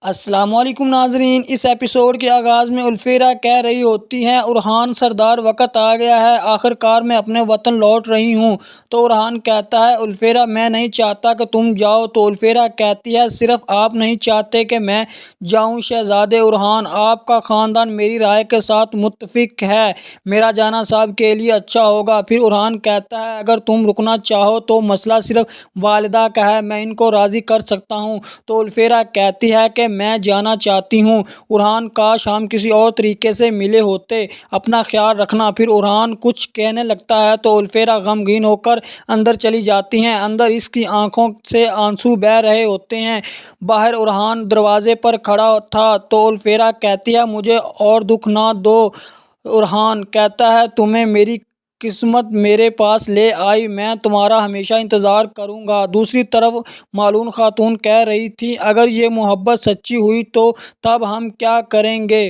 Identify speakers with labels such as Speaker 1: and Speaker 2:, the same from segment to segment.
Speaker 1: السلام علیکم ناظرین، اس ایپیسوڈ کے آغاز میں الفیرا کہہ رہی ہوتی ہیں ارحان سردار وقت آ گیا ہے، آخر کار میں اپنے وطن لوٹ رہی ہوں۔ تو ارحان کہتا ہے الفیرا میں نہیں چاہتا کہ تم جاؤ۔ تو الفیرا کہتی ہے صرف آپ نہیں چاہتے کہ میں جاؤں شہزادے ارحان، آپ کا خاندان میری رائے کے ساتھ متفق ہے، میرا جانا صاحب کے لیے اچھا ہوگا۔ پھر ارحان کہتا ہے اگر تم رکنا چاہو تو مسئلہ صرف والدہ کا ہے، میں ان کو راضی کر سکتا ہوں۔ تو الفیرا کہتی ہے کہ میں جانا چاہتی ہوں ارحان، کاش ہم کسی اور طریقے سے ملے ہوتے، اپنا خیال رکھنا۔ پھر ارحان کچھ کہنے لگتا ہے تو الفیرا غمگین ہو کر اندر چلی جاتی ہیں۔ اندر اس کی آنکھوں سے آنسو بہہ رہے ہوتے ہیں۔ باہر ارحان دروازے پر کھڑا تھا تو الفیرا کہتی ہے مجھے اور دکھ نہ دو۔ ارحان کہتا ہے تمہیں میری قسمت میرے پاس لے آئی، میں تمہارا ہمیشہ انتظار کروں گا۔ دوسری طرف مالون خاتون کہہ رہی تھیں اگر یہ محبت سچی ہوئی تو تب ہم کیا کریں گے؟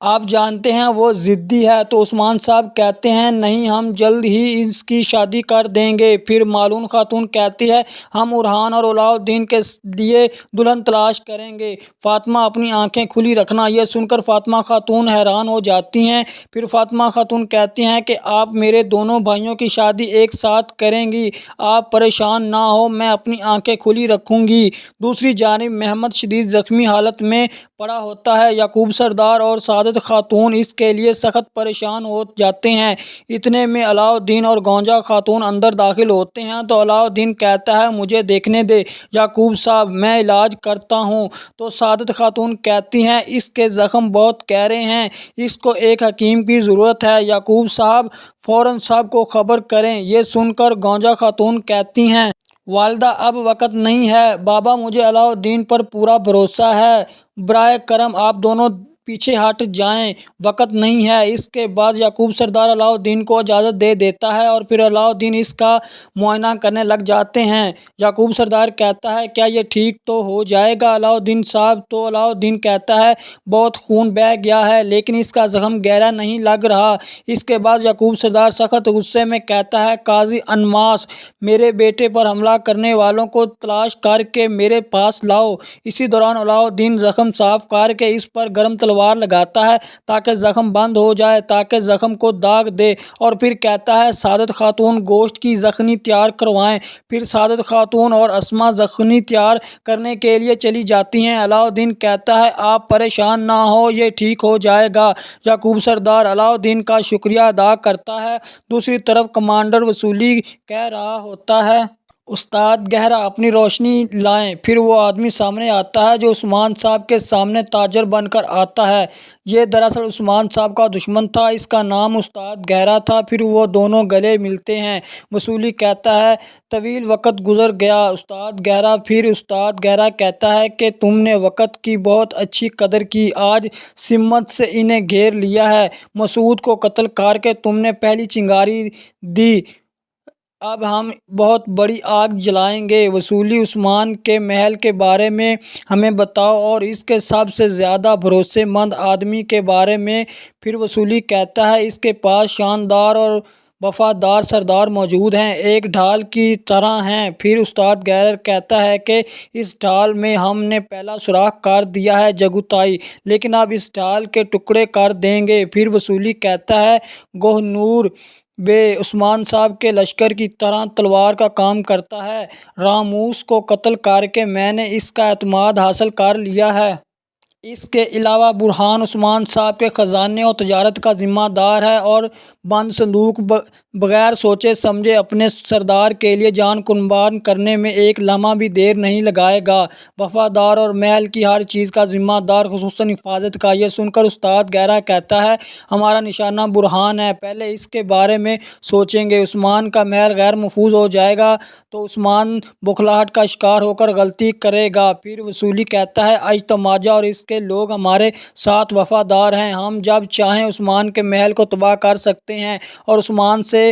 Speaker 1: آپ جانتے ہیں وہ ضدی ہے۔ تو عثمان صاحب کہتے ہیں نہیں، ہم جلد ہی اس کی شادی کر دیں گے۔ پھر مالون خاتون کہتی ہے ہم ارحان اور علاؤالدین کے لیے دلہن تلاش کریں گے، فاطمہ اپنی آنکھیں کھلی رکھنا۔ یہ سن کر فاطمہ خاتون حیران ہو جاتی ہیں۔ پھر فاطمہ خاتون کہتی ہیں کہ آپ میرے دونوں بھائیوں کی شادی ایک ساتھ کریں گی، آپ پریشان نہ ہو، میں اپنی آنکھیں کھلی رکھوں گی۔ دوسری جانب محمد شدید زخمی حالت میں پڑا ہوتا ہے۔ یعقوب سردار اور سعادت خاتون اس کے لیے سخت پریشان ہو جاتے ہیں۔ اتنے میں علاؤالدین اور گونجا خاتون اندر داخل ہوتے ہیں۔ تو علاؤالدین کہتا ہے مجھے دیکھنے دے یعقوب صاحب، میں علاج کرتا ہوں۔ تو سعادت خاتون کہتی ہیں اس کے زخم بہت گہرے ہیں، اس کو ایک حکیم کی ضرورت ہے، یعقوب صاحب فوراً صاحب کو خبر کریں۔ یہ سن کر گونجا خاتون کہتی ہیں والدہ اب وقت نہیں ہے، بابا مجھے علاؤالدین پر پورا بھروسہ ہے، براہ کرم آپ دونوں پیچھے ہٹ جائیں، وقت نہیں ہے۔ اس کے بعد یعقوب سردار علاؤالدین کو اجازت دے دیتا ہے اور پھر علاؤالدین اس کا معائنہ کرنے لگ جاتے ہیں۔ یعقوب سردار کہتا ہے کیا یہ ٹھیک تو ہو جائے گا علاؤالدین صاحب؟ تو علاؤالدین کہتا ہے بہت خون بہہ گیا ہے لیکن اس کا زخم گہرا نہیں لگ رہا۔ اس کے بعد یعقوب سردار سخت غصے میں کہتا ہے قاضی انماس، میرے بیٹے پر حملہ کرنے والوں کو تلاش کر کے میرے پاس لاؤ۔ اسی دوران علاؤالدین زخم صاف کر کے اس پر گرم تلوار لگاتا ہے تاکہ زخم بند ہو جائے، تاکہ زخم کو داغ دے، اور پھر کہتا ہے سعادت خاتون گوشت کی زخمی تیار کروائیں۔ پھر سعادت خاتون اور اسما زخمی تیار کرنے کے لیے چلی جاتی ہیں۔ علاؤالدین کہتا ہے آپ پریشان نہ ہو، یہ ٹھیک ہو جائے گا۔ یعقوب سردار علاؤالدین کا شکریہ ادا کرتا ہے۔ دوسری طرف کمانڈر وصولی کہہ رہا ہوتا ہے استاد گہرا اپنی روشنی لائیں۔ پھر وہ آدمی سامنے آتا ہے جو عثمان صاحب کے سامنے تاجر بن کر آتا ہے۔ یہ دراصل عثمان صاحب کا دشمن تھا، اس کا نام استاد گہرا تھا۔ پھر وہ دونوں گلے ملتے ہیں۔ وصولی کہتا ہے طویل وقت گزر گیا استاد گہرا۔ پھر استاد گہرا کہتا ہے کہ تم نے وقت کی بہت اچھی قدر کی، آج سمت سے انہیں گھیر لیا ہے، مسعود کو قتل کر کے تم نے پہلی چنگاری دی، اب ہم بہت بڑی آگ جلائیں گے۔ وصولی عثمان کے محل کے بارے میں ہمیں بتاؤ اور اس کے سب سے زیادہ بھروسے مند آدمی کے بارے میں۔ پھر وصولی کہتا ہے اس کے پاس شاندار اور وفادار سردار موجود ہیں، ایک ڈھال کی طرح ہیں۔ پھر استاد گہرا کہتا ہے کہ اس ڈھال میں ہم نے پہلا سوراخ کر دیا ہے جگوتائی، لیکن اب اس ڈھال کے ٹکڑے کر دیں گے۔ پھر وصولی کہتا ہے کوہ نور بے عثمان صاحب کے لشکر کی طرح تلوار کا کام کرتا ہے، راموس کو قتل کر کے میں نے اس کا اعتماد حاصل کر لیا ہے۔ اس کے علاوہ برہان عثمان صاحب کے خزانے اور تجارت کا ذمہ دار ہے اور بند صندوق بغیر سوچے سمجھے اپنے سردار کے لیے جان قربان کرنے میں ایک لمحہ بھی دیر نہیں لگائے گا، وفادار اور محل کی ہر چیز کا ذمہ دار، خصوصاً حفاظت کا۔ یہ سن کر استاد گہرا کہتا ہے ہمارا نشانہ برہان ہے، پہلے اس کے بارے میں سوچیں گے، عثمان کا محل غیر محفوظ ہو جائے گا تو عثمان بخلاہٹ کا شکار ہو کر غلطی کرے گا۔ پھر وصولی کہتا ہے اجتماع اور اس کے لوگ ہمارے ساتھ وفادار ہیں، ہم جب چاہیں عثمان کے محل کو تباہ کر سکتے ہیں اور عثمان سے